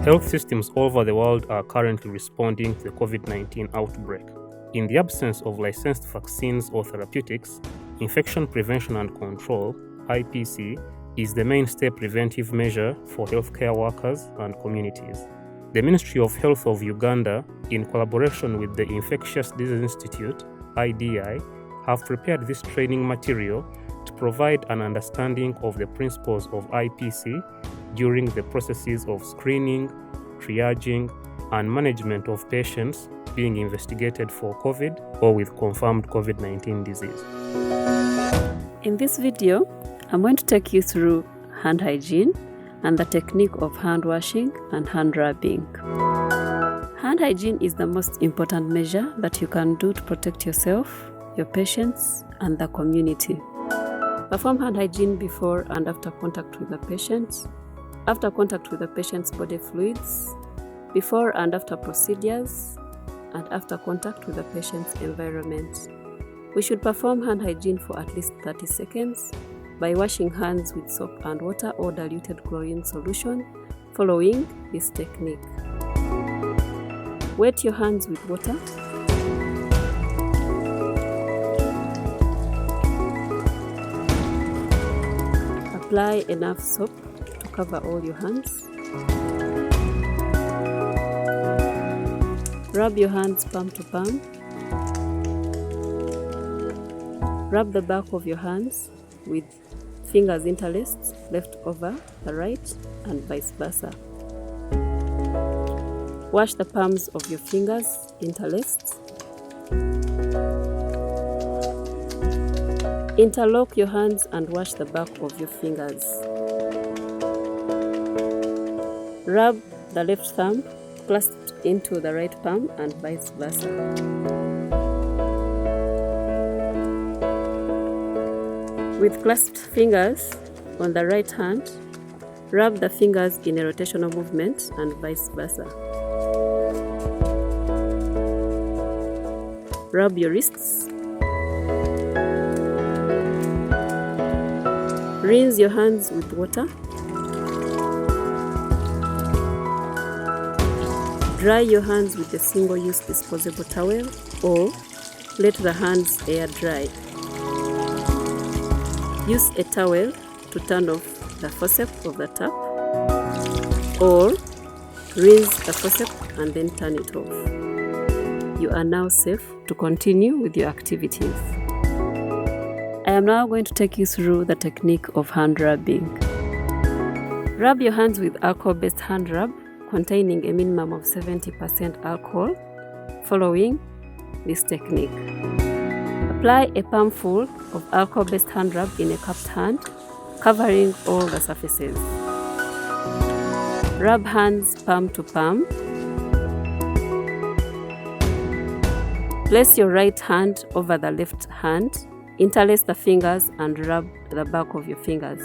Health systems all over the world are currently responding to the COVID-19 outbreak. In the absence of licensed vaccines or therapeutics, infection prevention and control (IPC) is the mainstay preventive measure for healthcare workers and communities. The Ministry of Health of Uganda, in collaboration with the Infectious Disease Institute (IDI), have prepared this training material to provide an understanding of the principles of IPC during the processes of screening, triaging, and management of patients being investigated for COVID or with confirmed COVID-19 disease. In this video, I'm going to take you through hand hygiene and the technique of hand washing and hand rubbing. Hand hygiene is the most important measure that you can do to protect yourself, your patients, and the community. Perform hand hygiene before and after contact with the patient, after contact with the patient's body fluids, before and after procedures, and after contact with the patient's environment. We should perform hand hygiene for at least 30 seconds by washing hands with soap and water or diluted chlorine solution, following this technique. Wet your hands with water. Apply enough soap to cover all your hands. Rub your hands palm to palm. Rub the back of your hands with fingers interlaced, left over the right and vice versa. Wash the palms of your fingers interlaced. Interlock your hands and wash the back of your fingers. Rub the left thumb clasped into the right palm and vice versa. With clasped fingers on the right hand, rub the fingers in a rotational movement and vice versa. Rub your wrists. Rinse your hands with water. Dry your hands with a single-use disposable towel or let the hands air dry. Use a towel to turn off the faucet of the tap or rinse the faucet and then turn it off. You are now safe to continue with your activities. I am now going to take you through the technique of hand rubbing. Rub your hands with alcohol-based hand rub containing a minimum of 70% alcohol, following this technique. Apply a palmful of alcohol-based hand rub in a cupped hand, covering all the surfaces. Rub hands palm to palm. Place your right hand over the left hand, interlace the fingers and rub the back of your fingers.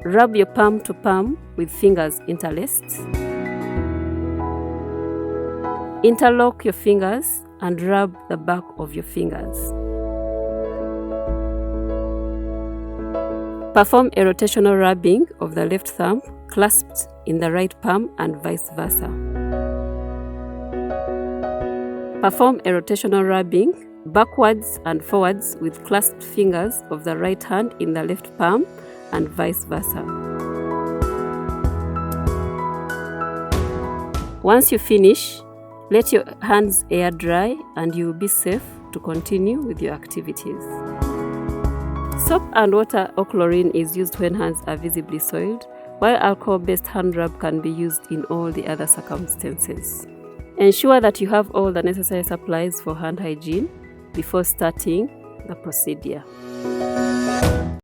Rub your palm to palm with fingers interlaced. Interlock your fingers and rub the back of your fingers. Perform a rotational rubbing of the left thumb clasped in the right palm and vice versa. Perform a rotational rubbing backwards and forwards with clasped fingers of the right hand in the left palm and vice versa. Once you finish, let your hands air dry and you will be safe to continue with your activities. Soap and water or chlorine is used when hands are visibly soiled, while alcohol-based hand rub can be used in all the other circumstances. Ensure that you have all the necessary supplies for hand hygiene before starting the procedure.